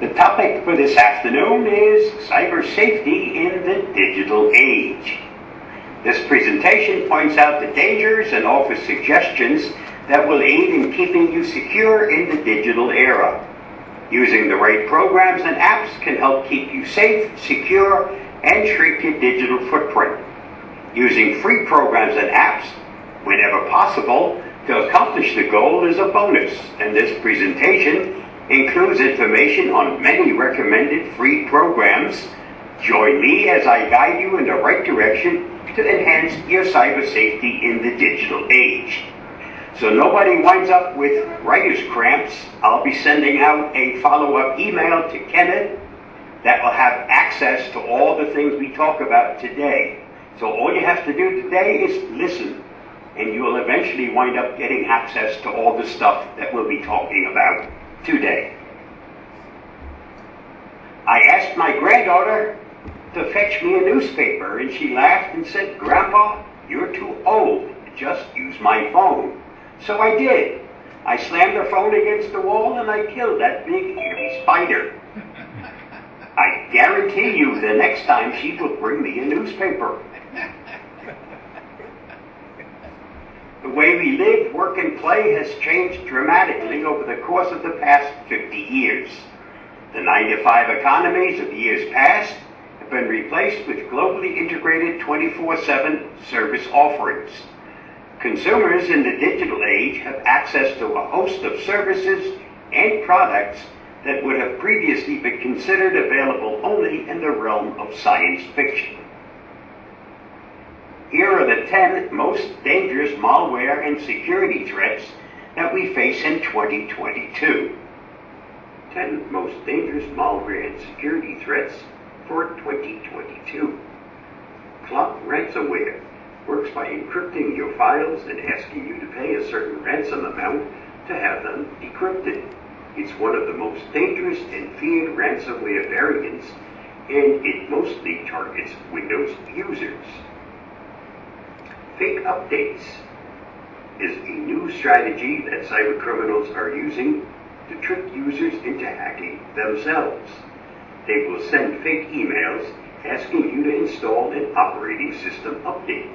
The topic for this afternoon is cyber safety in the digital age. This presentation points out the dangers and offers suggestions that will aid in keeping you secure in the digital era. Using the right programs and apps can help keep you safe, secure, and shrink your digital footprint. Using free programs and apps, whenever possible, to accomplish the goal is a bonus, and this presentation includes information on many recommended free programs. Join me as I guide you in the right direction to enhance your cyber safety in the digital age. So nobody winds up with writer's cramps, I'll be sending out a follow-up email to Kenneth that will have access to all the things we talk about today. So all you have to do today is listen, and you will eventually wind up getting access to all the stuff that we'll be talking about today. I asked my granddaughter to fetch me a newspaper, and she laughed and said, "Grandpa, you're too old. Just use my phone." So I did. I slammed her phone against the wall and I killed that big hairy spider. I guarantee you the next time she will bring me a newspaper. The way we live, work, and play has changed dramatically over the course of the past 50 years. The 9-to-5 economies of years past have been replaced with globally integrated 24/7 service offerings. Consumers in the digital age have access to a host of services and products that would have previously been considered available only in the realm of science fiction. Here are the 10 most dangerous malware and security threats that we face in 2022. 10 most dangerous malware and security threats for 2022. Clock ransomware works by encrypting your files and asking you to pay a certain ransom amount to have them decrypted. It's one of the most dangerous and feared ransomware variants, and it mostly targets Windows users. Fake updates is a new strategy that cybercriminals are using to trick users into hacking themselves. They will send fake emails asking you to install an operating system update.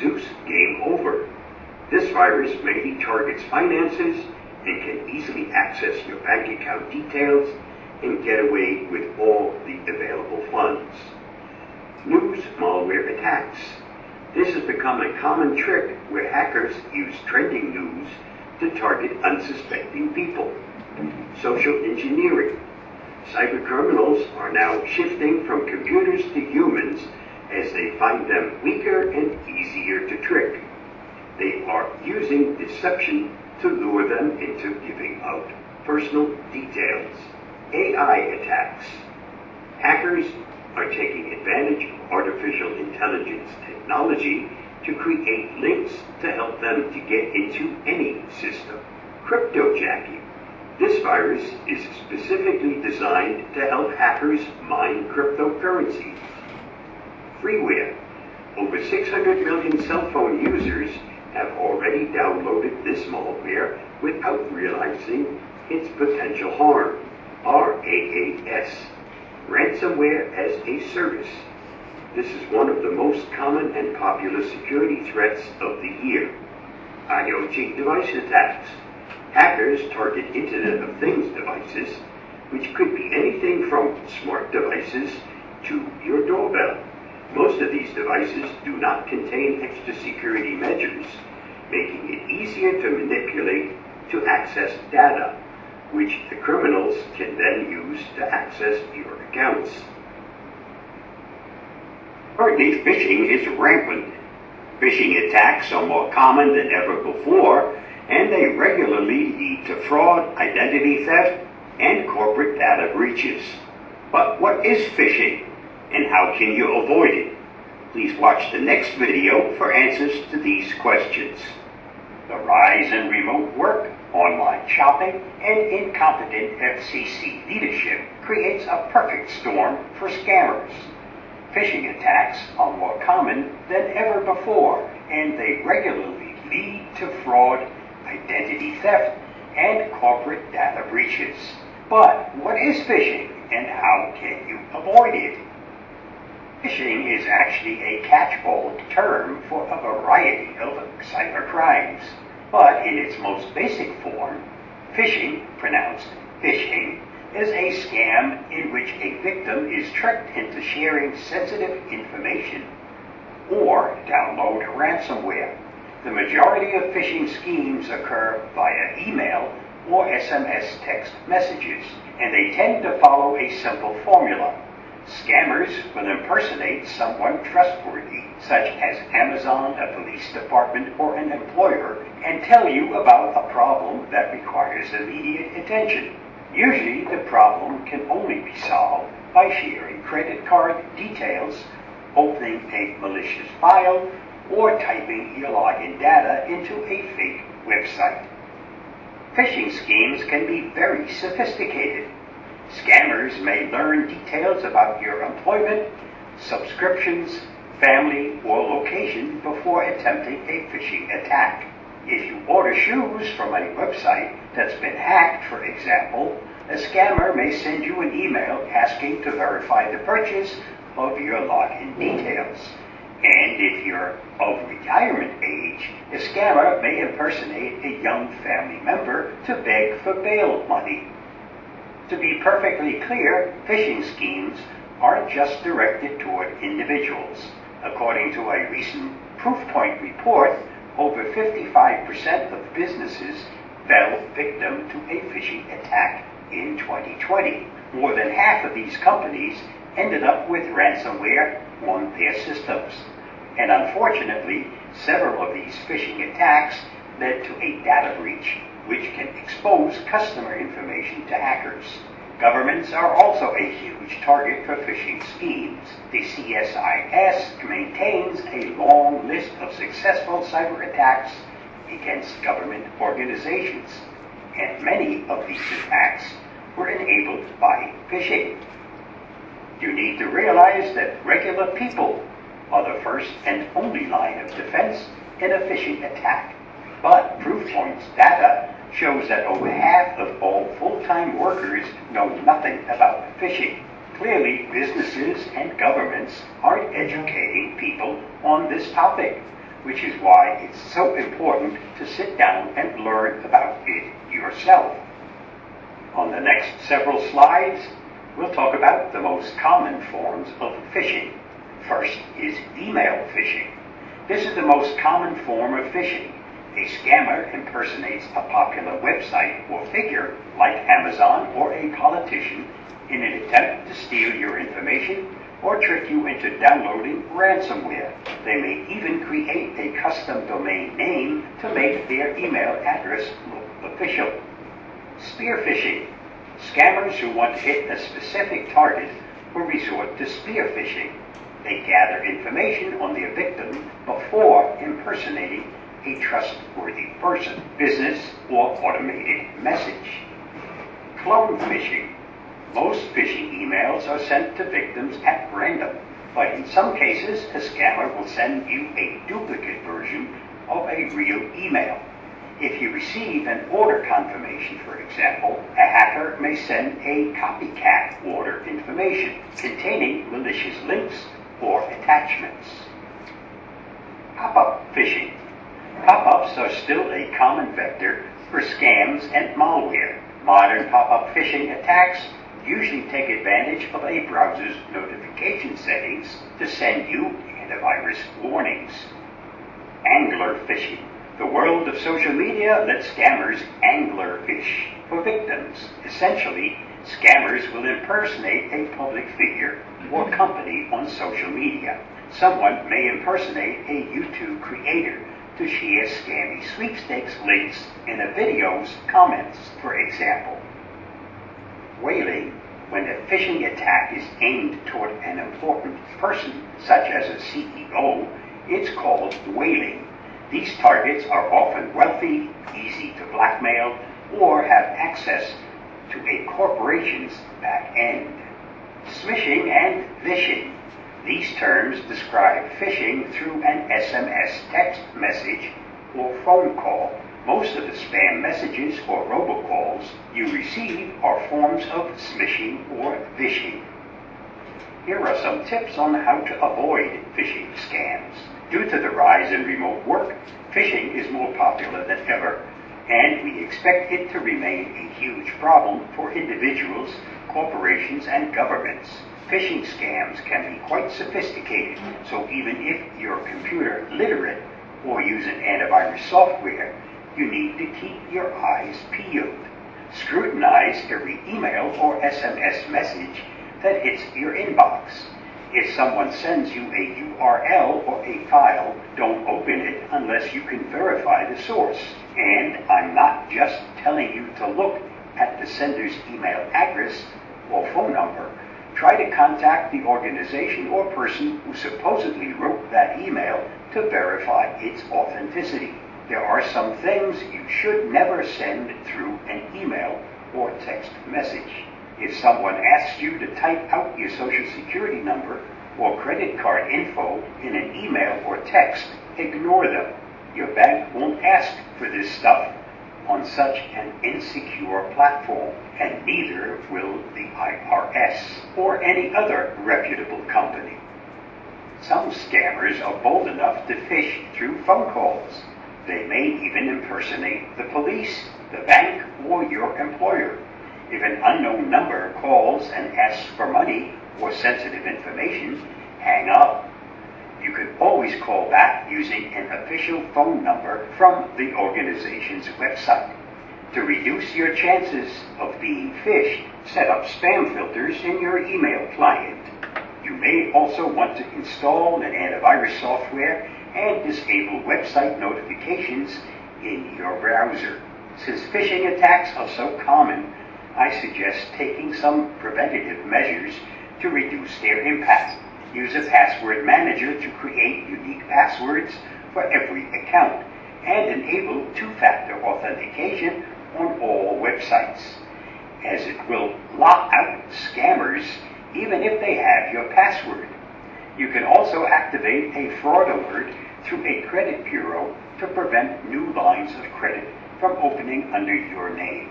Zeus game over. This virus mainly targets finances and can easily access your bank account details and get away with all the available funds. News malware attacks. This has become a common trick where hackers use trending news to target unsuspecting people. Social engineering. Cybercriminals are now shifting from computers to humans as they find them weaker and easier to trick. They are using deception to lure them into giving out personal details. AI attacks. Hackers are taking advantage of artificial intelligence technology to create links to help them to get into any system. Cryptojacking. This virus is specifically designed to help hackers mine cryptocurrencies. Freeware. Over 600 million cell phone users have already downloaded this malware without realizing its potential harm. RAAS. Ransomware as a service. This is one of the most common and popular security threats of the year. IoT device attacks. Hackers target Internet of Things devices, which could be anything from smart devices to your doorbell. Most of these devices do not contain extra security measures, making it easier to manipulate to access data, which the criminals can then use to access your accounts. Currently, phishing is rampant. Phishing attacks are more common than ever before, and they regularly lead to fraud, identity theft, and corporate data breaches. But what is phishing, and how can you avoid it? Please watch the next video for answers to these questions. The rise in remote work, online shopping, and incompetent FCC leadership creates a perfect storm for scammers. Phishing attacks are more common than ever before, and they regularly lead to fraud, identity theft, and corporate data breaches. But what is phishing and how can you avoid it? Phishing is actually a catch-all term for a variety of cyber crimes. But in its most basic form, phishing, pronounced phishing, is a scam in which a victim is tricked into sharing sensitive information or download ransomware. The majority of phishing schemes occur via email or SMS text messages, and they tend to follow a simple formula. Scammers will impersonate someone trustworthy, such as Amazon, a police department, or an employer, and tell you about a problem that requires immediate attention. Usually, the problem can only be solved by sharing credit card details, opening a malicious file, or typing your login data into a fake website. Phishing schemes can be very sophisticated. Scammers may learn details about your employment, subscriptions, family, or location before attempting a phishing attack. If you order shoes from a website that's been hacked, for example, a scammer may send you an email asking to verify the purchase of your login details. And if you're of retirement age, a scammer may impersonate a young family member to beg for bail money. To be perfectly clear, phishing schemes aren't just directed toward individuals. According to a recent Proofpoint report, over 55% of businesses fell victim to a phishing attack in 2020. More than half of these companies ended up with ransomware on their systems. And unfortunately, several of these phishing attacks led to a data breach, which can expose customer information to hackers. Governments are also a huge target for phishing schemes. The CSIS maintains a long list of successful cyber attacks against government organizations, and many of these attacks were enabled by phishing. You need to realize that regular people are the first and only line of defense in a phishing attack. But Proofpoint's data shows that over half of all full-time workers know nothing about phishing. Clearly, businesses and governments aren't educating people on this topic, which is why it's so important to sit down and learn about it yourself. On the next several slides, we'll talk about the most common forms of phishing. First is email phishing. This is the most common form of phishing. A scammer impersonates a popular website or figure like Amazon or a politician in an attempt to steal your information or trick you into downloading ransomware. They may even create a custom domain name to make their email address look official. Spear phishing. Scammers who want to hit a specific target will resort to spear phishing. They gather information on their victim before impersonating a trustworthy person, business, or automated message. Clone phishing. Most phishing emails are sent to victims at random, but in some cases, a scammer will send you a duplicate version of a real email. If you receive an order confirmation, for example, a hacker may send a copycat order information containing malicious links or attachments. Pop-up phishing. Pop-ups are still a common vector for scams and malware. Modern pop-up phishing attacks usually take advantage of a browser's notification settings to send you antivirus warnings. Angler phishing. The world of social media lets scammers angler fish for victims. Essentially, scammers will impersonate a public figure or company on social media. Someone may impersonate a YouTube creator to share scammy sweepstakes links in a video's comments, for example. Whaling. When a phishing attack is aimed toward an important person, such as a CEO, it's called whaling. These targets are often wealthy, easy to blackmail, or have access to a corporation's back end. Smishing and vishing. These terms describe phishing through an SMS text message or phone call. Most of the spam messages or robocalls you receive are forms of smishing or phishing. Here are some tips on how to avoid phishing scams. Due to the rise in remote work, phishing is more popular than ever, and we expect it to remain a huge problem for individuals, corporations, and governments. Phishing scams can be quite sophisticated, so even if you're computer literate or use an antivirus software, you need to keep your eyes peeled. Scrutinize every email or SMS message that hits your inbox. If someone sends you a URL or a file, don't open it unless you can verify the source. And I'm not just telling you to look at the sender's email address or phone number. Try to contact the organization or person who supposedly wrote that email to verify its authenticity. There are some things you should never send through an email or text message. If someone asks you to type out your social security number or credit card info in an email or text, ignore them. Your bank won't ask for this stuff on such an insecure platform, and neither will the IRS or any other reputable company. Some scammers are bold enough to phish through phone calls. They may even impersonate the police, the bank, or your employer. If an unknown number calls and asks for money or sensitive information, hang up. You can always call back using an official phone number from the organization's website. To reduce your chances of being phished, set up spam filters in your email client. You may also want to install an antivirus software and disable website notifications in your browser. Since phishing attacks are so common, I suggest taking some preventative measures to reduce their impact. Use a password manager to create unique passwords for every account and enable two-factor authentication on all websites, as it will lock out scammers even if they have your password. You can also activate a fraud alert through a credit bureau to prevent new lines of credit from opening under your name.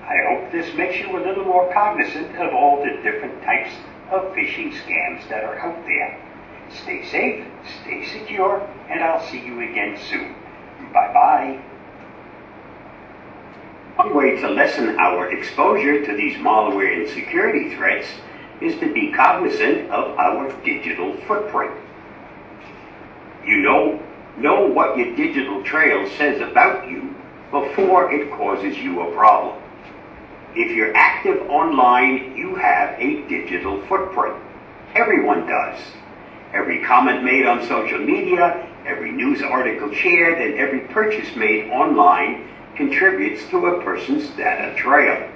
I hope this makes you a little more cognizant of all the different types of phishing scams that are out there. Stay safe, stay secure, and I'll see you again soon. Bye-bye. One way to lessen our exposure to these malware and security threats is to be cognizant of our digital footprint. You know what your digital trail says about you before it causes you a problem. If you're active online, you have a digital footprint. Everyone does. Every comment made on social media, every news article shared, and every purchase made online contributes to a person's data trail.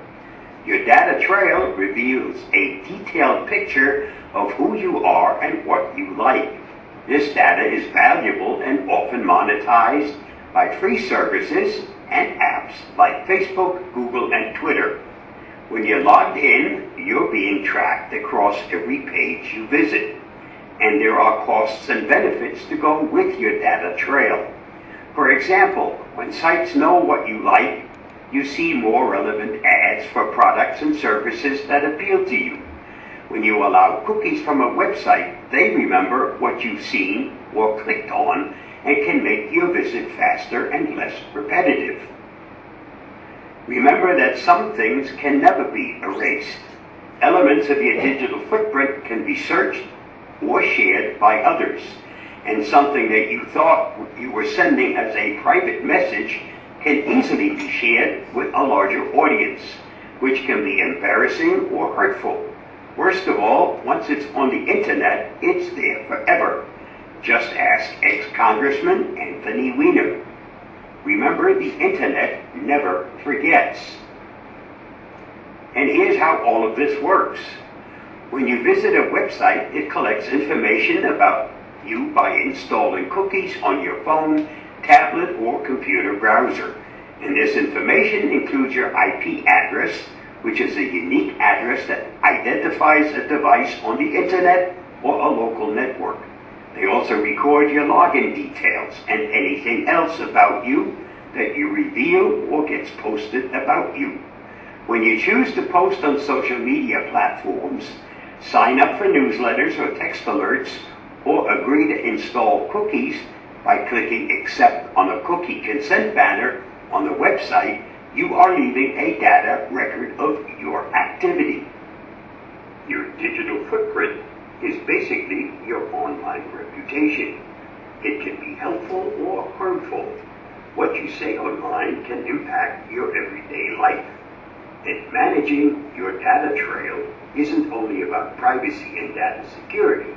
Your data trail reveals a detailed picture of who you are and what you like. This data is valuable and often monetized by free services and apps like Facebook, Google, and Twitter. When you're logged in, you're being tracked across every page you visit, and there are costs and benefits to go with your data trail. For example, when sites know what you like, you see more relevant ads for products and services that appeal to you. When you allow cookies from a website, they remember what you've seen or clicked on and can make your visit faster and less repetitive. Remember that some things can never be erased. Elements of your digital footprint can be searched or shared by others, and something that you thought you were sending as a private message can easily be shared with a larger audience, which can be embarrassing or hurtful. Worst of all, once it's on the internet, it's there forever. Just ask ex-Congressman Anthony Weiner. Remember, the internet never forgets. And here's how all of this works. When you visit a website, it collects information about you by installing cookies on your phone, tablet, or computer browser. And this information includes your IP address, which is a unique address that identifies a device on the internet or a local network. They also record your login details and anything else about you that you reveal or gets posted about you. When you choose to post on social media platforms, sign up for newsletters or text alerts, or agree to install cookies by clicking Accept on a cookie consent banner on the website, you are leaving a data record of your activity. Your digital footprint is basically your online reputation. It can be helpful or harmful. What you say online can impact your everyday life. And managing your data trail isn't only about privacy and data security.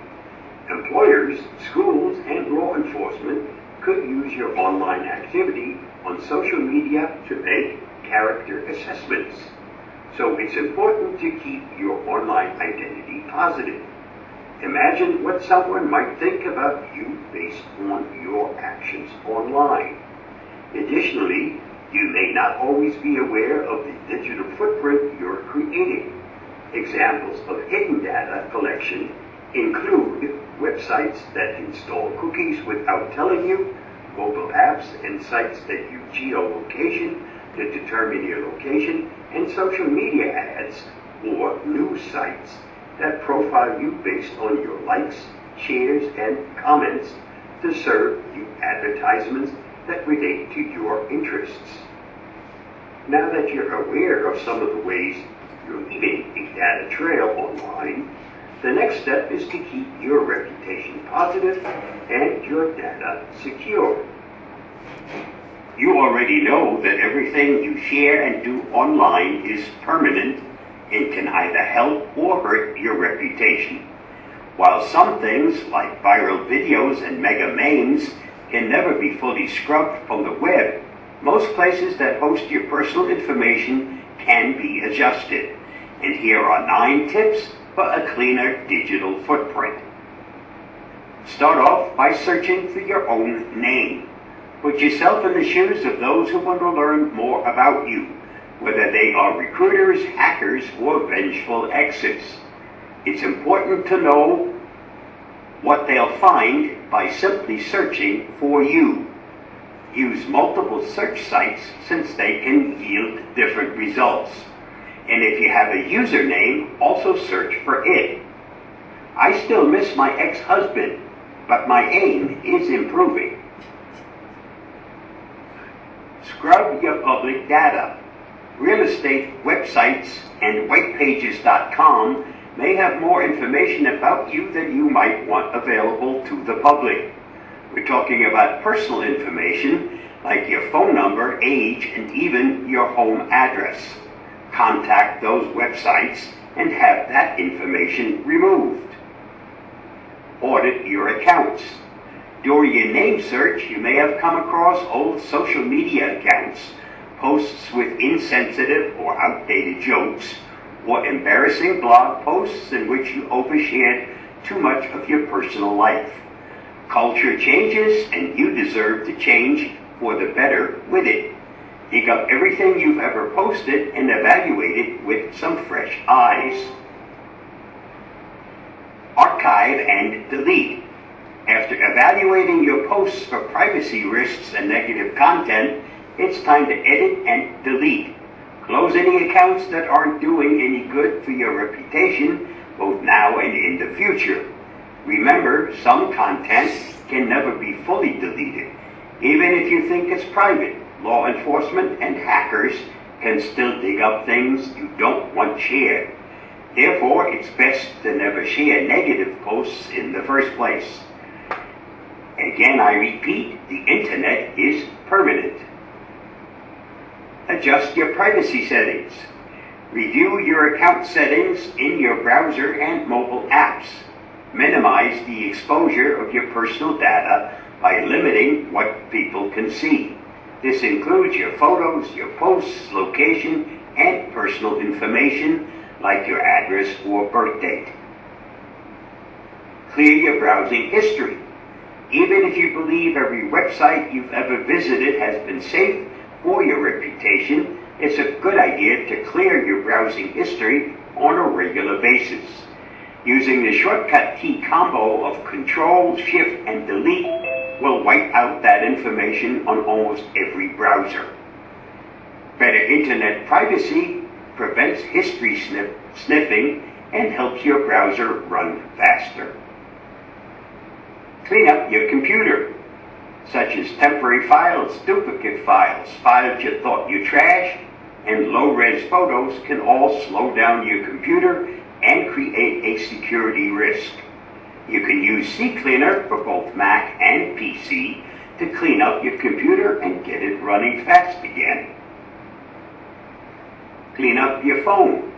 Employers, schools, and law enforcement could use your online activity on social media to make character assessments. So it's important to keep your online identity positive. Imagine what someone might think about you based on your actions online. Additionally, you may not always be aware of the digital footprint you're creating. Examples of hidden data collection include websites that install cookies without telling you, mobile apps and sites that use geolocation to determine your location, and social media ads or news sites that profile you based on your likes, shares, and comments to serve you advertisements that relate to your interests. Now that you're aware of some of the ways you're leaving a data trail online, the next step is to keep your reputation positive and your data secure. You already know that everything you share and do online is permanent and can either help or hurt your reputation. While some things like viral videos and mega memes can never be fully scrubbed from the web, most places that host your personal information can be adjusted. And here are 9 tips for a cleaner digital footprint. Start off by searching for your own name. Put yourself in the shoes of those who want to learn more about you, whether they are recruiters, hackers, or vengeful exes. It's important to know what they'll find by simply searching for you. Use multiple search sites since they can yield different results. And if you have a username, also search for it. I still miss my ex-husband, but my aim is improving. Scrub your public data. Real estate websites and whitepages.com may have more information about you than you might want available to the public. We're talking about personal information like your phone number, age, and even your home address. Contact those websites and have that information removed. Audit your accounts. During your name search, you may have come across old social media accounts, posts with insensitive or outdated jokes, or embarrassing blog posts in which you overshared too much of your personal life. Culture changes, and you deserve to change for the better with it. Dig up everything you've ever posted and evaluate it with some fresh eyes. Archive and delete. After evaluating your posts for privacy risks and negative content, it's time to edit and delete. Close any accounts that aren't doing any good for your reputation, both now and in the future. Remember, some content can never be fully deleted. Even if you think it's private, law enforcement and hackers can still dig up things you don't want shared. Therefore, it's best to never share negative posts in the first place. Again, I repeat, the internet is permanent. Adjust your privacy settings. Review your account settings in your browser and mobile apps. Minimize the exposure of your personal data by limiting what people can see. This includes your photos, your posts, location, and personal information like your address or birth date. Clear your browsing history. Even if you believe every website you've ever visited has been safe for your reputation, it's a good idea to clear your browsing history on a regular basis. Using the shortcut key combo of Control, Shift, and Delete will wipe out that information on almost every browser. Better internet privacy prevents history sniffing and helps your browser run faster. Clean up your computer, such as temporary files, duplicate files, files you thought you trashed, and low-res photos can all slow down your computer and create a security risk. You can use CCleaner for both Mac and PC to clean up your computer and get it running fast again. Clean up your phone.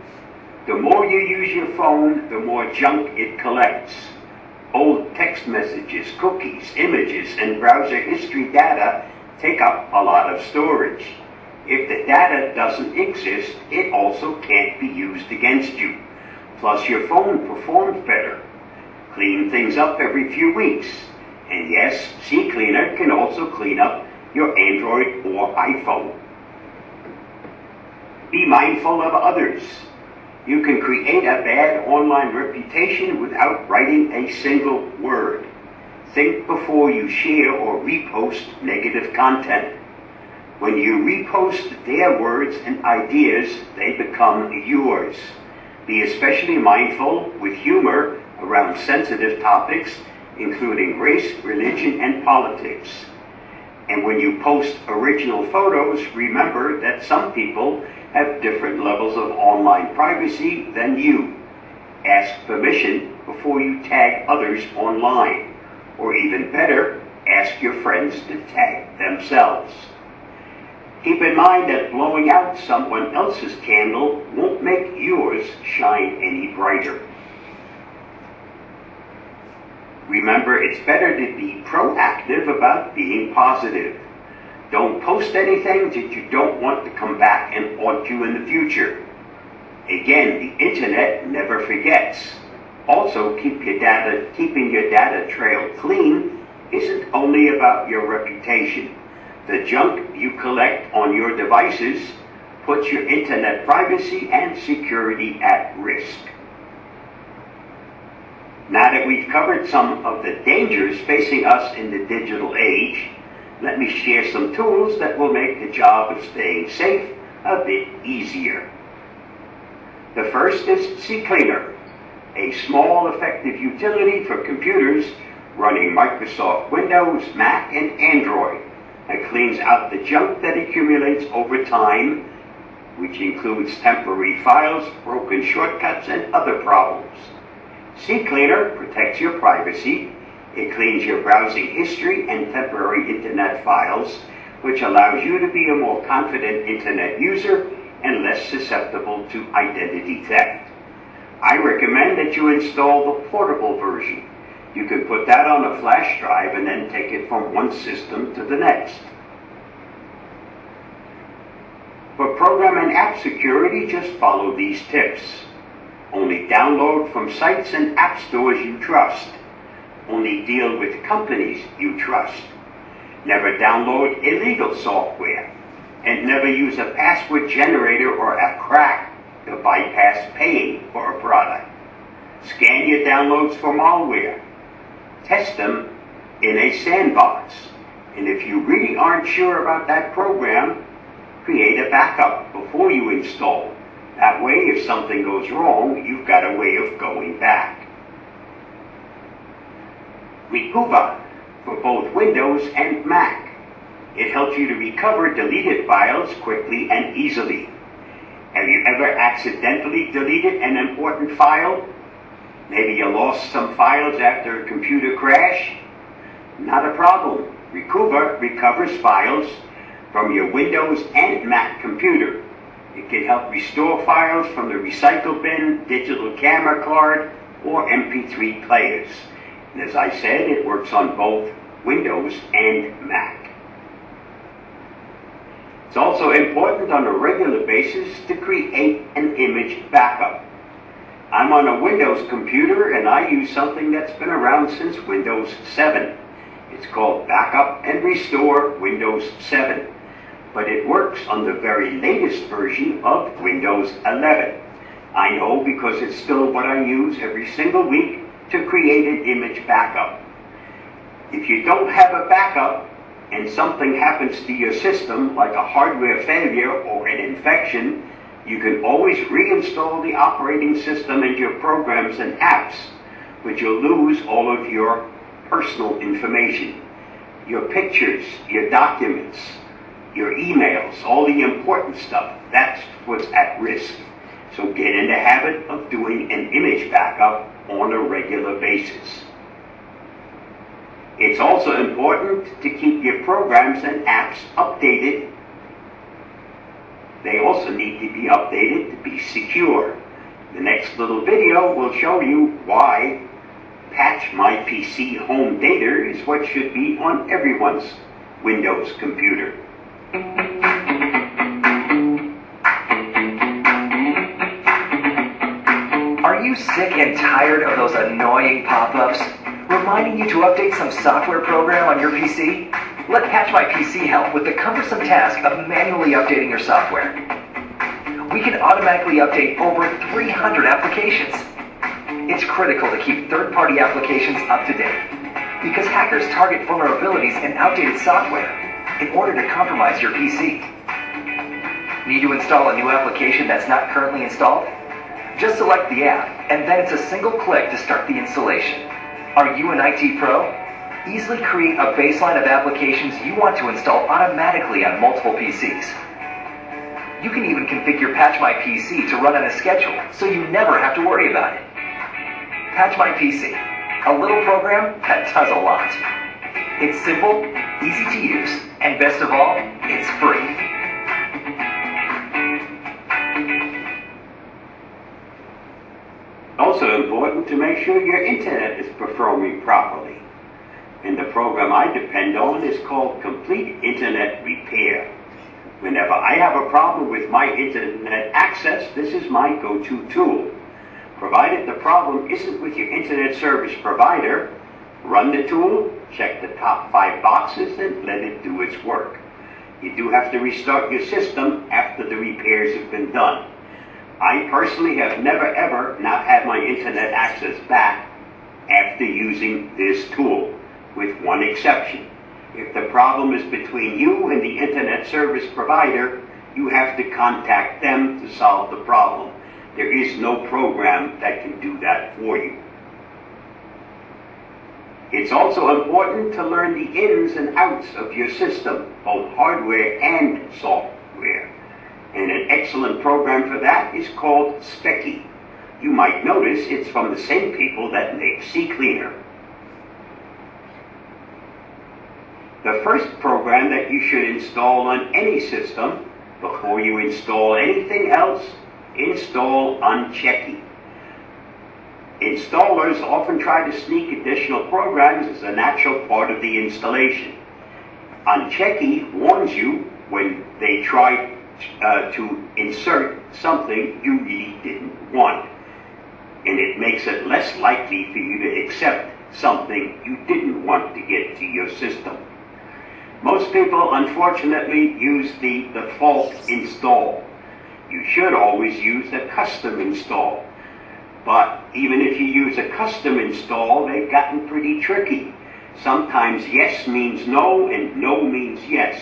The more you use your phone, the more junk it collects. Old text messages, cookies, images, and browser history data take up a lot of storage. If the data doesn't exist, it also can't be used against you. Plus, your phone performs better. Clean things up every few weeks. And yes, CCleaner can also clean up your Android or iPhone. Be mindful of others. You can create a bad online reputation without writing a single word. Think before you share or repost negative content. When you repost their words and ideas, they become yours. Be especially mindful with humor around sensitive topics, including race, religion, and politics. And when you post original photos, remember that some people have different levels of online privacy than you. Ask permission before you tag others online. Or even better, ask your friends to tag themselves. Keep in mind that blowing out someone else's candle won't make yours shine any brighter. Remember, it's better to be proactive about being positive. Don't post anything that you don't want to come back and haunt you in the future. Again, the internet never forgets. Also, keeping your data trail clean isn't only about your reputation. The junk you collect on your devices puts your internet privacy and security at risk. Now that we've covered some of the dangers facing us in the digital age, let me share some tools that will make the job of staying safe a bit easier. The first is CCleaner, a small, effective utility for computers running Microsoft Windows, Mac, and Android that cleans out the junk that accumulates over time, which includes temporary files, broken shortcuts, and other problems. CCleaner protects your privacy. It cleans your browsing history and temporary internet files, which allows you to be a more confident internet user and less susceptible to identity theft. I recommend that you install the portable version. You can put that on a flash drive and then take it from one system to the next. For program and app security, just follow these tips. Only download from sites and app stores you trust. Only deal with companies you trust. Never download illegal software. And never use a password generator or a crack to bypass paying for a product. Scan your downloads for malware. Test them in a sandbox. And if you really aren't sure about that program, create a backup before you install. That way, if something goes wrong, you've got a way of going back. Recuva for both Windows and Mac. It helps you to recover deleted files quickly and easily. Have you ever accidentally deleted an important file? Maybe you lost some files after a computer crash? Not a problem. Recuva recovers files from your Windows and Mac computer. It can help restore files from the recycle bin, digital camera card, or MP3 players. And as I said, it works on both Windows and Mac. It's also important on a regular basis to create an image backup. I'm on a Windows computer and I use something that's been around since Windows 7. It's called Backup and Restore Windows 7. But it works on the very latest version of Windows 11. I know because it's still what I use every single week to create an image backup. If you don't have a backup and something happens to your system, like a hardware failure or an infection, you can always reinstall the operating system and your programs and apps, but you'll lose all of your personal information, your pictures, your documents, your emails, all the important stuff. That's what's at risk. So get in the habit of doing an image backup on a regular basis. It's also important to keep your programs and apps updated. They also need to be updated to be secure. The next little video will show you why Patch My PC Home Data is what should be on everyone's Windows computer. Are you sick and tired of those annoying pop-ups reminding you to update some software program on your PC? Let Patch My PC help with the cumbersome task of manually updating your software. We can automatically update over 300 applications. It's critical to keep third-party applications up to date because hackers target vulnerabilities in outdated software in order to compromise your PC. Need to install a new application that's not currently installed? Just select the app, and then it's a single click to start the installation. Are you an IT pro? Easily create a baseline of applications you want to install automatically on multiple PCs. You can even configure Patch My PC to run on a schedule, so you never have to worry about it. Patch My PC, a little program that does a lot. It's simple, easy to use, and best of all, it's free. Also important to make sure your internet is performing properly. And the program I depend on is called Complete Internet Repair. Whenever I have a problem with my internet access, this is my go-to tool. Provided the problem isn't with your internet service provider, run the tool, check the top 5 boxes, and let it do its work. You do have to restart your system after the repairs have been done. I personally have never ever not had my internet access back after using this tool, with one exception. If the problem is between you and the internet service provider, you have to contact them to solve the problem. There is no program that can do that for you. It's also important to learn the ins and outs of your system, both hardware and software. And an excellent program for that is called Speccy. You might notice it's from the same people that make CCleaner. The first program that you should install on any system, before you install anything else, install Unchecky. Installers often try to sneak additional programs as a natural part of the installation. Unchecky warns you when they try to insert something you really didn't want, and it makes it less likely for you to accept something you didn't want to get to your system. Most people, unfortunately, use the default install. You should always use a custom install. But even if you use a custom install, they've gotten pretty tricky. Sometimes yes means no, and no means yes.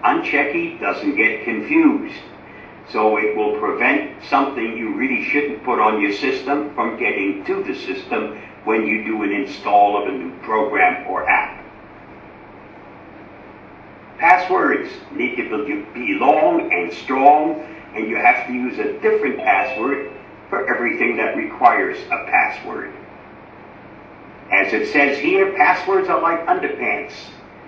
Unchecky doesn't get confused, so it will prevent something you really shouldn't put on your system from getting to the system when you do an install of a new program or app. Passwords need to be long and strong, and you have to use a different password for everything that requires a password. As it says here, passwords are like underpants.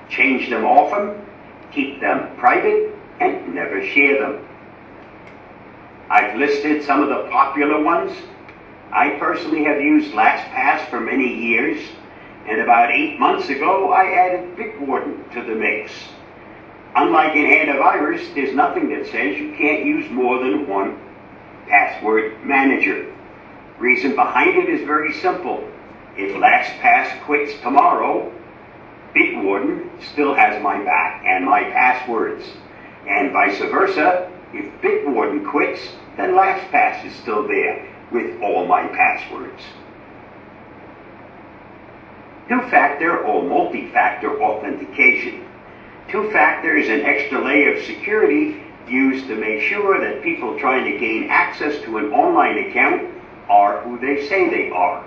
Change them often, keep them private, and never share them. I've listed some of the popular ones. I personally have used LastPass for many years, and about 8 months ago I added Bitwarden to the mix. Unlike an antivirus, there's nothing that says you can't use more than one password manager. Reason behind it is very simple. If LastPass quits tomorrow, Bitwarden still has my back and my passwords. And vice versa, if Bitwarden quits, then LastPass is still there. with all my passwords. Two-factor or multi-factor authentication. Two-factor is an extra layer of security used to make sure that people trying to gain access to an online account are who they say they are.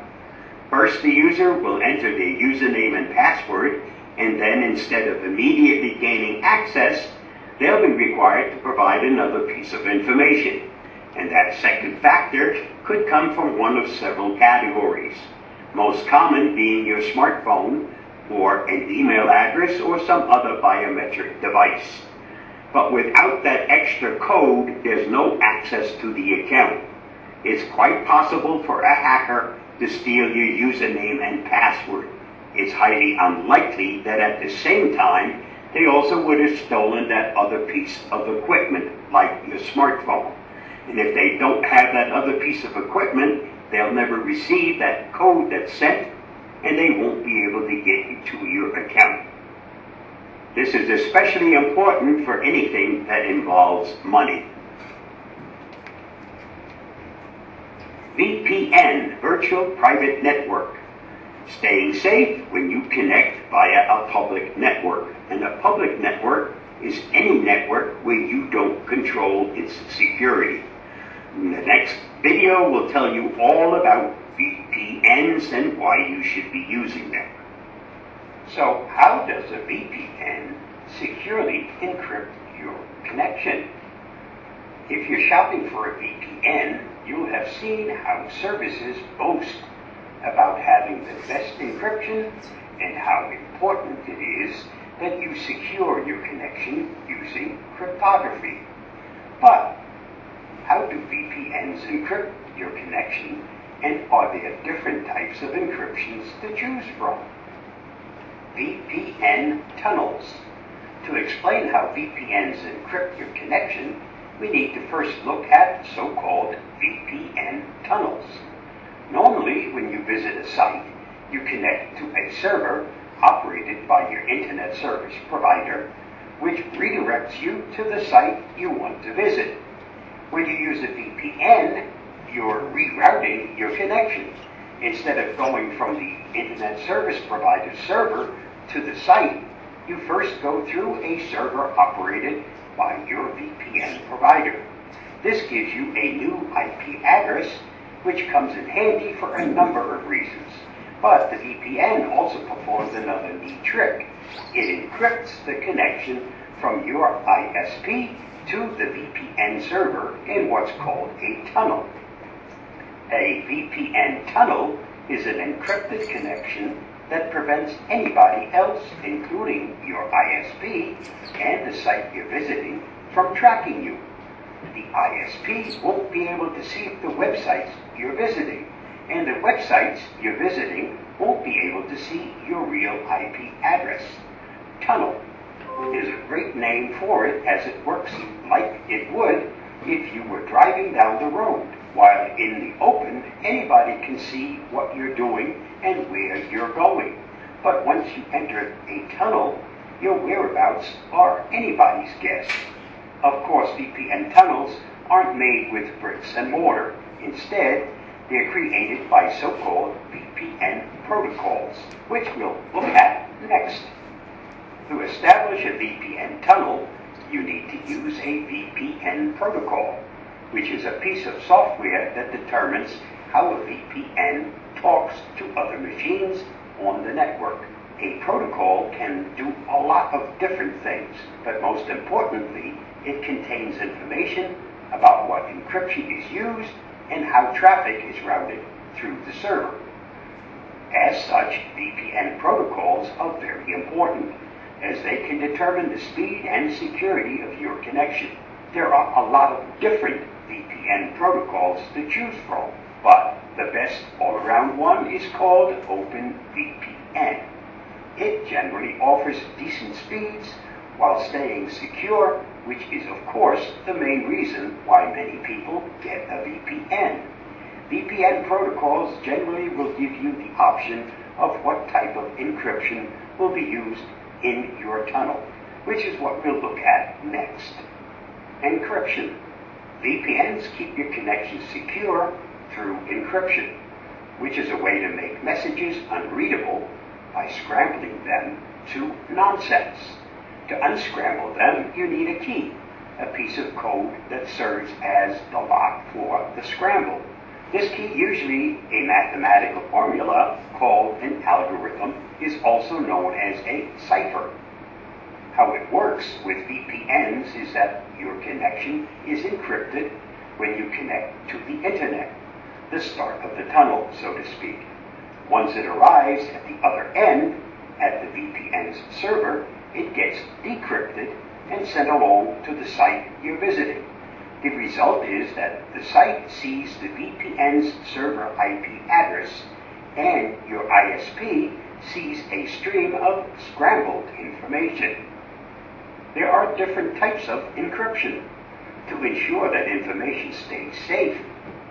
First, the user will enter their username and password, and then instead of immediately gaining access, they'll be required to provide another piece of information. And that second factor could come from one of several categories, most common being your smartphone or an email address or some other biometric device. But without that extra code, there's no access to the account. It's quite possible for a hacker to steal your username and password. It's highly unlikely that at the same time, they also would have stolen that other piece of equipment, like your smartphone. And if they don't have that other piece of equipment, they'll never receive that code that's sent, and they won't be able to get you to your account. This is especially important for anything that involves money. VPN, Virtual Private Network. Staying safe when you connect via a public network. And a public network is any network where you don't control its security. In the next video will tell you all about VPNs and why you should be using them. So how does a VPN securely encrypt your connection? If you're shopping for a VPN, you'll have seen how services boast about having the best encryption and how important it is that you secure your connection using cryptography. But how do VPNs encrypt your connection, and are there different types of encryptions to choose from? VPN tunnels. To explain how VPNs encrypt your connection, we need to first look at so-called VPN tunnels. Normally, when you visit a site, you connect to a server operated by your internet service provider, which redirects you to the site you want to visit. When you use a VPN, you're rerouting your connection. Instead of going from the internet service provider's server to the site, you first go through a server operated by your VPN provider. This gives you a new IP address, which comes in handy for a number of reasons. But the VPN also performs another neat trick. It encrypts the connection from your ISP to the VPN server in what's called a tunnel. A VPN tunnel is an encrypted connection that prevents anybody else, including your ISP and the site you're visiting, from tracking you. The ISP won't be able to see the websites you're visiting, and the websites you're visiting won't be able to see your real IP address. Tunnel is a great name for it, as it works like it would if you were driving down the road. While in the open, anybody can see what you're doing and where you're going. But once you enter a tunnel, your whereabouts are anybody's guess. Of course, VPN tunnels aren't made with bricks and mortar. Instead, they're created by so-called VPN protocols, which we'll look at next. To establish a VPN tunnel, you need to use a VPN protocol, which is a piece of software that determines how a VPN talks to other machines on the network. A protocol can do a lot of different things, but most importantly, it contains information about what encryption is used and how traffic is routed through the server. As such, VPN protocols are very important, as they can determine the speed and security of your connection. There are a lot of different VPN protocols to choose from, but the best all-around one is called OpenVPN. It generally offers decent speeds while staying secure, which is of course the main reason why many people get a VPN. VPN protocols generally will give you the option of what type of encryption will be used in your tunnel, which is what we'll look at next. Encryption. VPNs keep your connection secure through encryption, which is a way to make messages unreadable by scrambling them to nonsense. To unscramble them, you need a key, a piece of code that serves as the lock for the scramble. This key, usually a mathematical formula called an algorithm, is also known as a cipher. How it works with VPNs is that your connection is encrypted when you connect to the internet, the start of the tunnel, so to speak. Once it arrives at the other end, at the VPN's server, it gets decrypted and sent along to the site you're visiting. The result is that the site sees the VPN's server IP address, and your ISP sees a stream of scrambled information. There are different types of encryption. To ensure that information stays safe,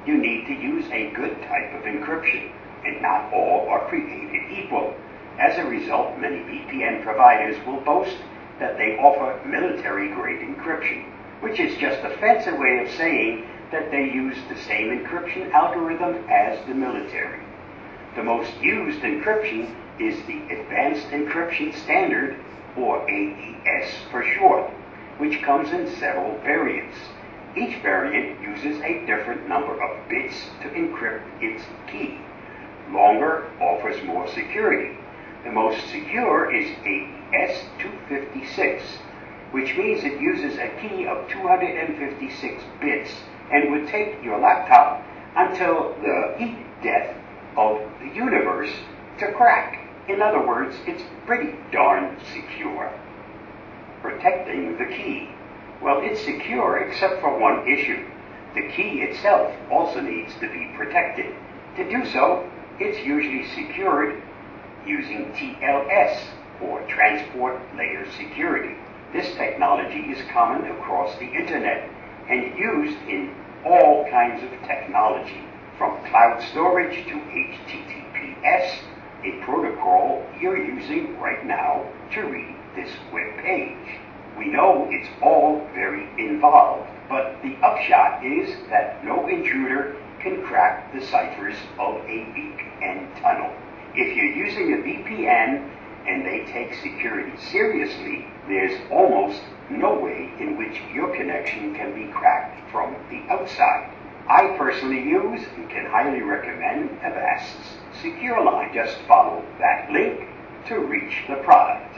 you need to use a good type of encryption, and not all are created equal. As a result, many VPN providers will boast that they offer military-grade encryption, which is just a fancy way of saying that they use the same encryption algorithm as the military. The most used encryption is the Advanced Encryption Standard, or AES for short, which comes in several variants. Each variant uses a different number of bits to encrypt its key. Longer offers more security. The most secure is AES 256, which means it uses a key of 256 bits and would take your laptop until the heat death of the universe to crack. In other words, it's pretty darn secure. Protecting the key. Well, it's secure except for one issue. The key itself also needs to be protected. To do so, it's usually secured using TLS, or Transport Layer Security. This technology is common across the internet and used in all kinds of technology, from cloud storage to HTTPS, a protocol you're using right now to read this web page. We know it's all very involved, but the upshot is that no intruder can crack the ciphers of a VPN tunnel. If you're using a VPN and they take security seriously, there's almost no way in which your connection can be cracked from the outside. I personally use and can highly recommend Avast's Secure Line. Just follow that link to reach the product.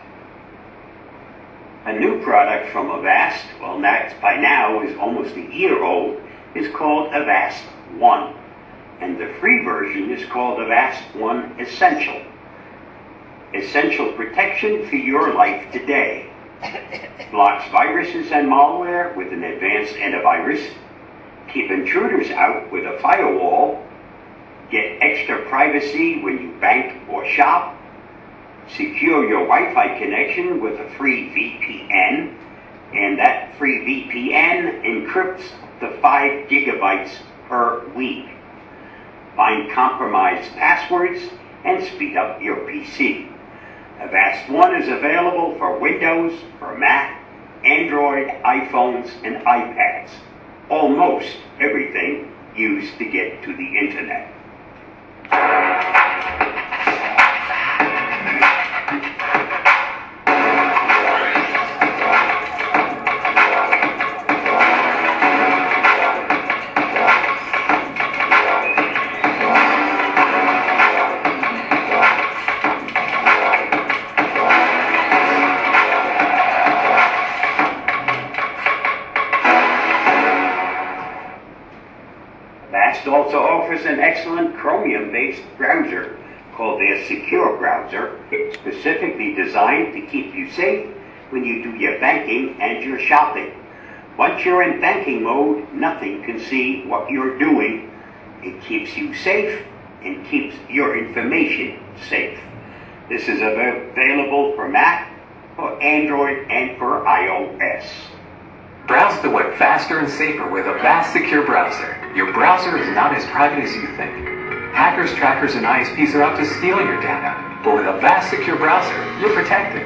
A new product from Avast, well, that by now is almost a year old, is called Avast One. And the free version is called Avast One Essential. Essential protection for your life today. Blocks viruses and malware with an advanced antivirus. Keep intruders out with a firewall. Get extra privacy when you bank or shop. Secure your Wi-Fi connection with a free VPN. And that free VPN encrypts the 5 gigabytes per week. Find compromised passwords and speed up your PC. Avast One is available for Windows, for Mac, Android, iPhones, and iPads. Almost everything used to get to the internet. Avast also offers an excellent Chromium-based browser called their Secure Browser, specifically designed to keep you safe when you do your banking and your shopping. Once you're in banking mode, nothing can see what you're doing. It keeps you safe and keeps your information safe. This is available for Mac, for Android, and for iOS. Browse the web faster and safer with Avast Secure Browser. Your browser is not as private as you think. Hackers, trackers, and ISPs are out to steal your data. But with Avast Secure Browser, you're protected.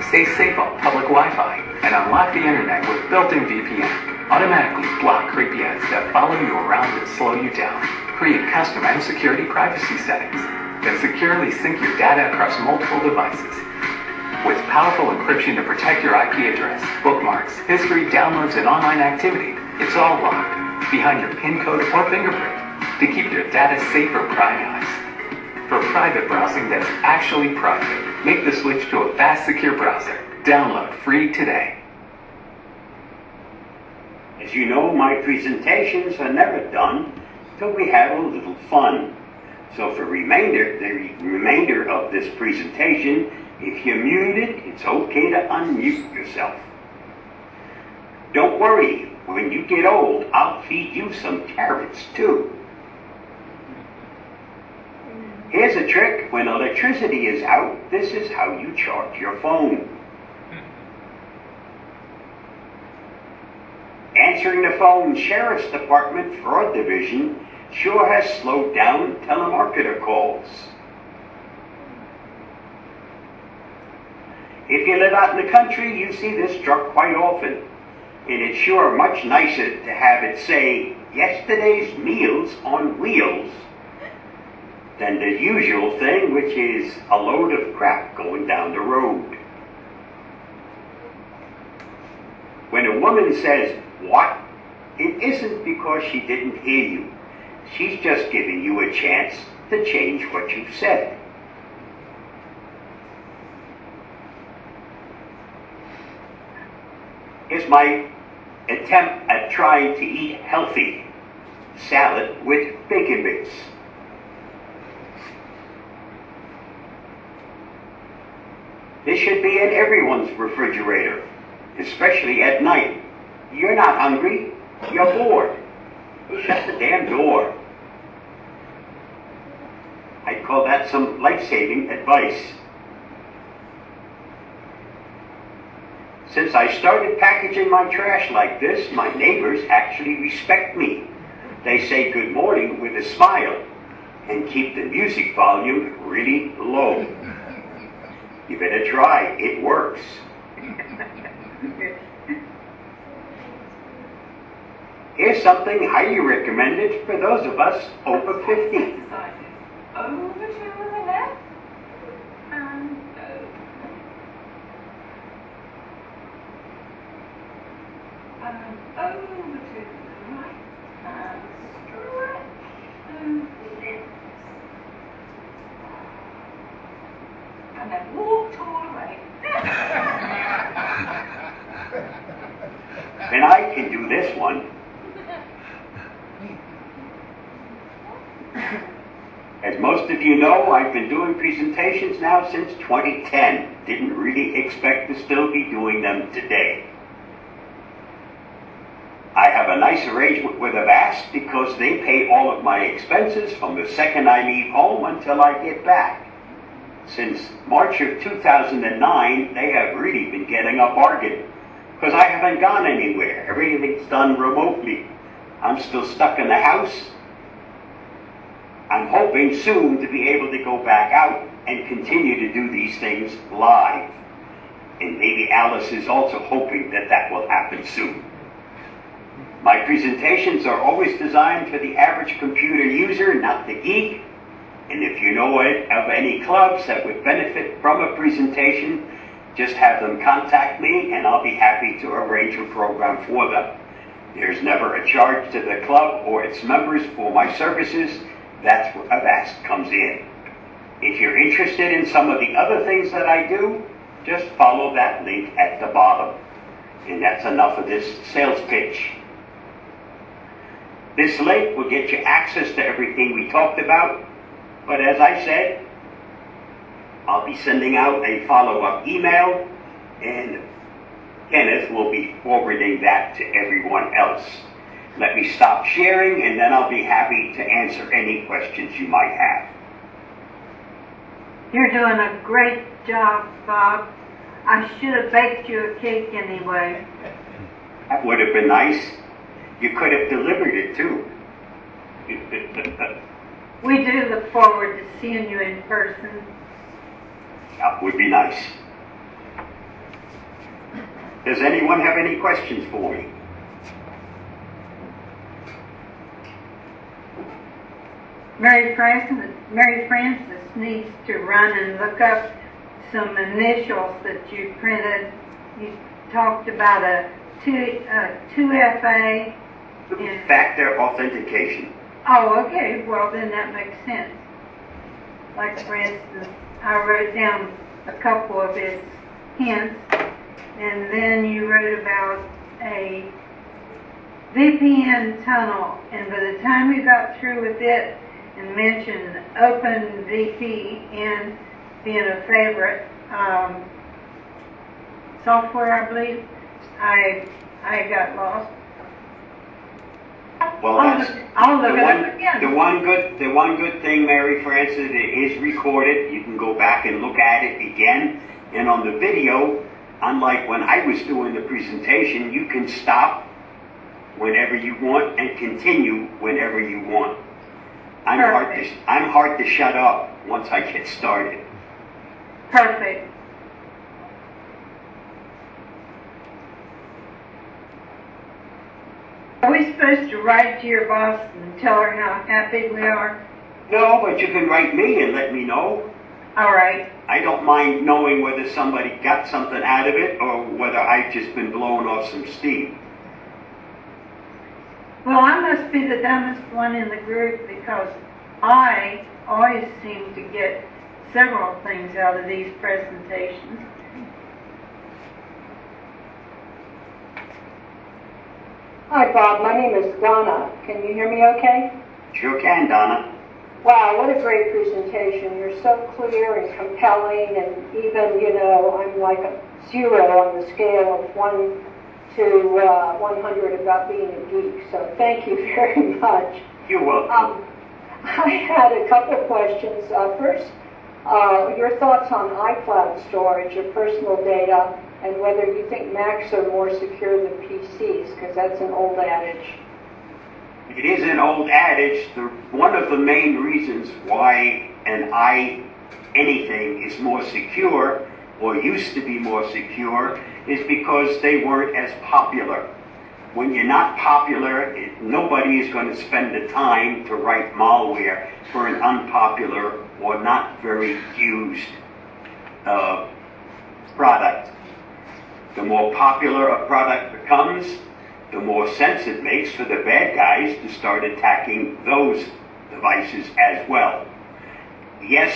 Stay safe on public Wi-Fi and unlock the internet with built-in VPN. Automatically block creepy ads that follow you around and slow you down. Create custom and security privacy settings. that securely sync your data across multiple devices. With powerful encryption to protect your IP address, bookmarks, history, downloads, and online activity, it's all locked behind your PIN code or fingerprint to keep your data safe from prying eyes. For private browsing that's actually private, make the switch to a fast, secure browser. Download free today. As you know, my presentations are never done till we have a little fun. So for the remainder of this presentation, if you're muted, it's okay to unmute yourself. Don't worry, when you get old, I'll feed you some carrots too. Here's a trick. When electricity is out, this is how you charge your phone. Answering the phone Sheriff's Department Fraud Division sure has slowed down telemarketer calls. If you live out in the country, you see this truck quite often. And it's sure much nicer to have it say, "Yesterday's meals on wheels," than the usual thing, which is a load of crap going down the road. When a woman says, "What?" it isn't because she didn't hear you. She's just giving you a chance to change what you've said. Here's my attempt at trying to eat healthy. Salad with bacon bits. This should be in everyone's refrigerator, especially at night. You're not hungry, you're bored. Shut the damn door. I'd call that some life-saving advice. Since I started packaging my trash like this, my neighbors actually respect me. They say good morning with a smile and keep the music volume really low. You better try, it works. Here's something highly recommended for those of us over 50. Over to the left and over. And over to the right and stretch and lift. And then walk all the way. And I can do this one. As most of you know, I've been doing presentations now since 2010. Didn't really expect to still be doing them today. I have a nice arrangement with Avast because they pay all of my expenses from the second I leave home until I get back. Since March of 2009, they have really been getting a bargain because I haven't gone anywhere. Everything's done remotely. I'm still stuck in the house. I'm hoping soon to be able to go back out and continue to do these things live. And maybe Alice is also hoping that that will happen soon. My presentations are always designed for the average computer user, not the geek. And if you know of any clubs that would benefit from a presentation, just have them contact me and I'll be happy to arrange a program for them. There's never a charge to the club or its members for my services. That's where Avast comes in. If you're interested in some of the other things that I do, just follow that link at the bottom. And that's enough of this sales pitch. This link will get you access to everything we talked about, but as I said, I'll be sending out a follow-up email, and Kenneth will be forwarding that to everyone else. Let me stop sharing, and then I'll be happy to answer any questions you might have. You're doing a great job, Bob. I should have baked you a cake anyway. That would have been nice. You could have delivered it, too. We do look forward to seeing you in person. That would be nice. Does anyone have any questions for me? Mary Frances needs to run and look up some initials that you printed. You talked about a 2FA. Factor authentication. Oh, okay. Well, then that makes sense. Like, for instance, I wrote down a couple of its hints, and then you wrote about a VPN tunnel, and by the time you got through with it and mentioned OpenVPN being a favorite software, I believe, I got lost. Well, I'll look it up again. The one good thing, Mary Frances, it is recorded. You can go back and look at it again. And on the video, unlike when I was doing the presentation, you can stop whenever you want and continue whenever you want. I'm hard to shut up once I get started. Perfect. Are we supposed to write to your boss and tell her how happy we are? No, but you can write me and let me know. All right. I don't mind knowing whether somebody got something out of it or whether I've just been blowing off some steam. Well, I must be the dumbest one in the group because I always seem to get several things out of these presentations. Hi, Bob. My name is Donna. Can you hear me okay? Sure can, Donna. Wow, what a great presentation. You're so clear and compelling, and even, I'm like a 0 on the scale of 1 to 100 about being a geek. So thank you very much. You're welcome. I had a couple of questions. First, your thoughts on iCloud storage of personal data and whether you think Macs are more secure than PCs, because that's an old adage. It is an old adage. One of the main reasons why anything is more secure, or used to be more secure, is because they weren't as popular. When you're not popular, nobody is going to spend the time to write malware for an unpopular or not very used product. The more popular a product becomes, the more sense it makes for the bad guys to start attacking those devices as well. Yes,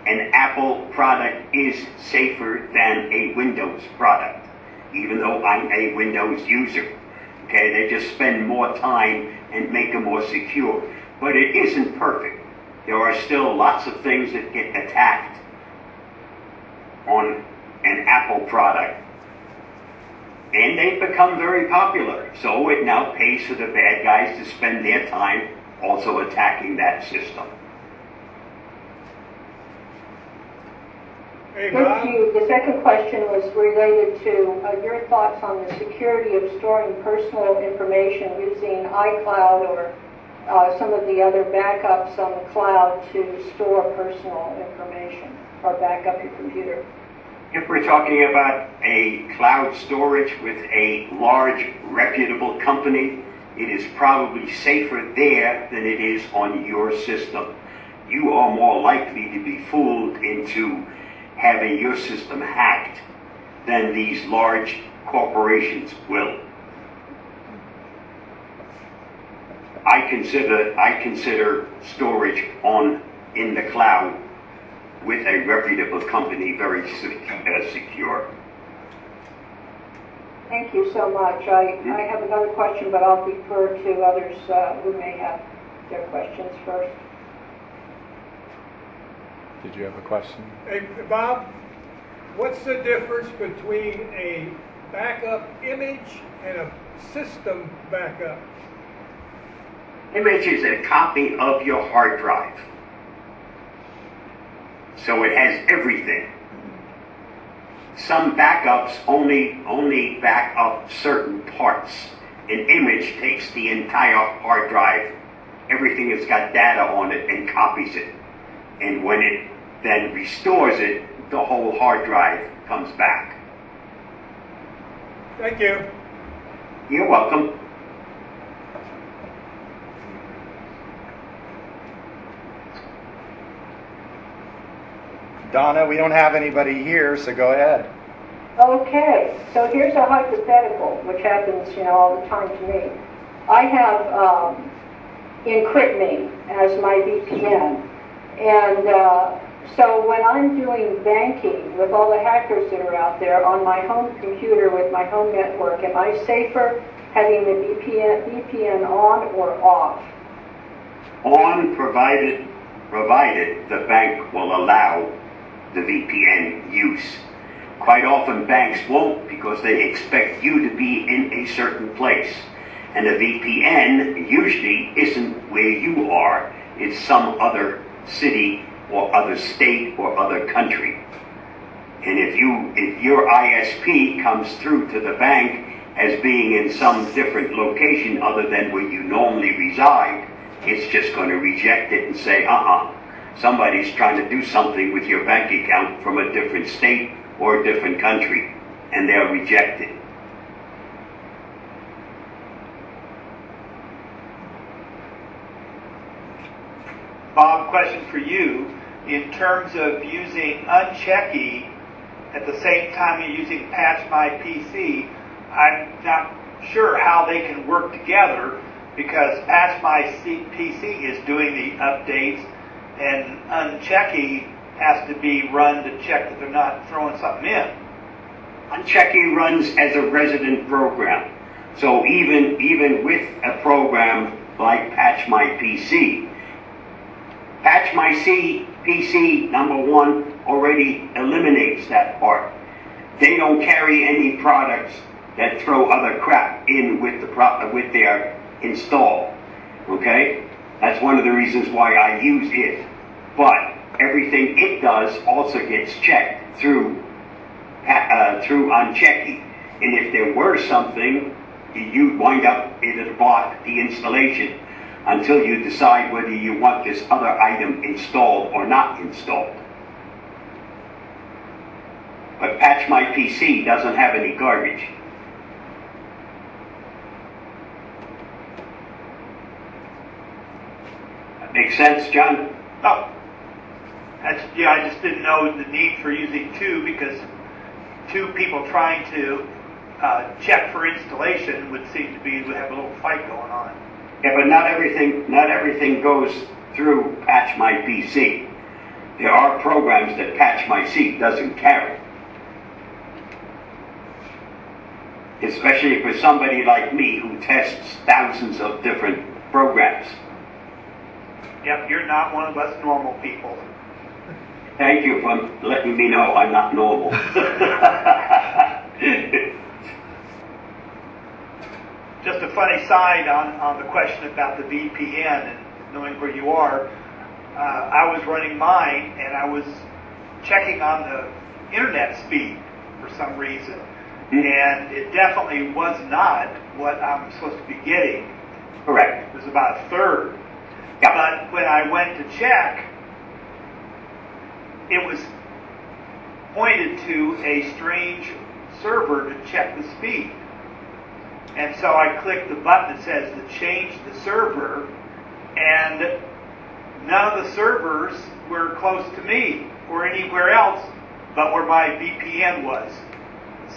an Apple product is safer than a Windows product, even though I'm a Windows user. Okay, they just spend more time and make them more secure. But it isn't perfect. There are still lots of things that get attacked on an Apple product. And they've become very popular. So it now pays for the bad guys to spend their time also attacking that system. Hey, Thank you. The second question was related to your thoughts on the security of storing personal information using iCloud or some of the other backups on the cloud to store personal information or back up your computer. If we're talking about a cloud storage with a large, reputable company, it is probably safer there than it is on your system. You are more likely to be fooled into having your system hacked than these large corporations will. I consider storage in the cloud with a reputable company very secure. Thank you so much. I have another question, but I'll defer to others who may have their questions first. Did you have a question? Hey, Bob, what's the difference between a backup image and a system backup? Image is a copy of your hard drive. So it has everything. Some backups only back up certain parts. An image takes the entire hard drive, everything that's got data on it, and copies it. And when it then restores it, the whole hard drive comes back. Thank you. You're welcome. Donna, we don't have anybody here, so go ahead. Okay, so here's a hypothetical, which happens, all the time to me. I have EncryptMe as my VPN, and so when I'm doing banking with all the hackers that are out there on my home computer with my home network, am I safer having the VPN on or off? On, provided the bank will allow the VPN use. Quite often banks won't because they expect you to be in a certain place. And a VPN usually isn't where you are. It's some other city or other state or other country. And if your ISP comes through to the bank as being in some different location other than where you normally reside, it's just going to reject it and say, somebody's trying to do something with your bank account from a different state or a different country, and they'll reject it. Bob, question for you. In terms of using Unchecky at the same time you're using Patch My PC, I'm not sure how they can work together because Patch My PC is doing the updates and Unchecky has to be run to check that they're not throwing something in. Unchecky runs as a resident program. So even with a program like Patch My PC, Patch My PC, number one, already eliminates that part. They don't carry any products that throw other crap in with their install. Okay? That's one of the reasons why I use it. But everything it does also gets checked through Unchecky. And if there were something, you'd wind up it'll block the installation until you decide whether you want this other item installed or not installed. But Patch My PC doesn't have any garbage. That makes sense, John? Oh. I just didn't know the need for using two because two people trying to check for installation would seem to have a little fight going on. Yeah, but not everything goes through Patch My PC. There are programs that Patch My PC doesn't carry. Especially for somebody like me who tests thousands of different programs. Yep, you're not one of us normal people. Thank you for letting me know I'm not normal. Just a funny side on the question about the VPN and knowing where you are. I was running mine and I was checking on the internet speed for some reason. And it definitely was not what I'm supposed to be getting. Correct. It was about a third. Yeah. But when I went to check, it was pointed to a strange server to check the speed. And so I clicked the button that says to change the server, and none of the servers were close to me or anywhere else but where my VPN was.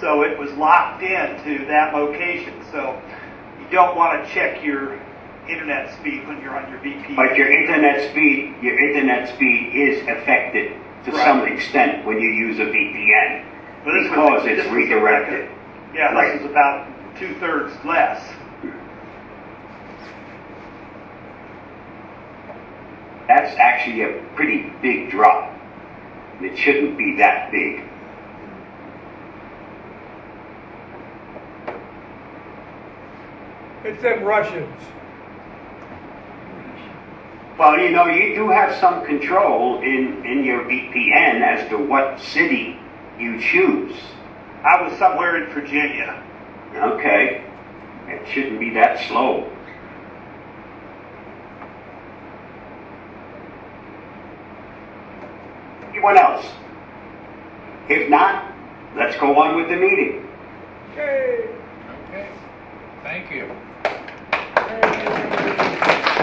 So it was locked into that location. So you don't want to check your internet speed when you're on your VPN. But your internet speed is affected to some extent when you use a VPN because it's redirected. This is about 2/3 less. That's actually a pretty big drop. It shouldn't be that big. It's them Russians. Well, you do have some control in your VPN as to what city you choose. I was somewhere in Virginia. Okay. It shouldn't be that slow. Anyone else? If not, let's go on with the meeting. Okay. Okay. Thank you. Hey.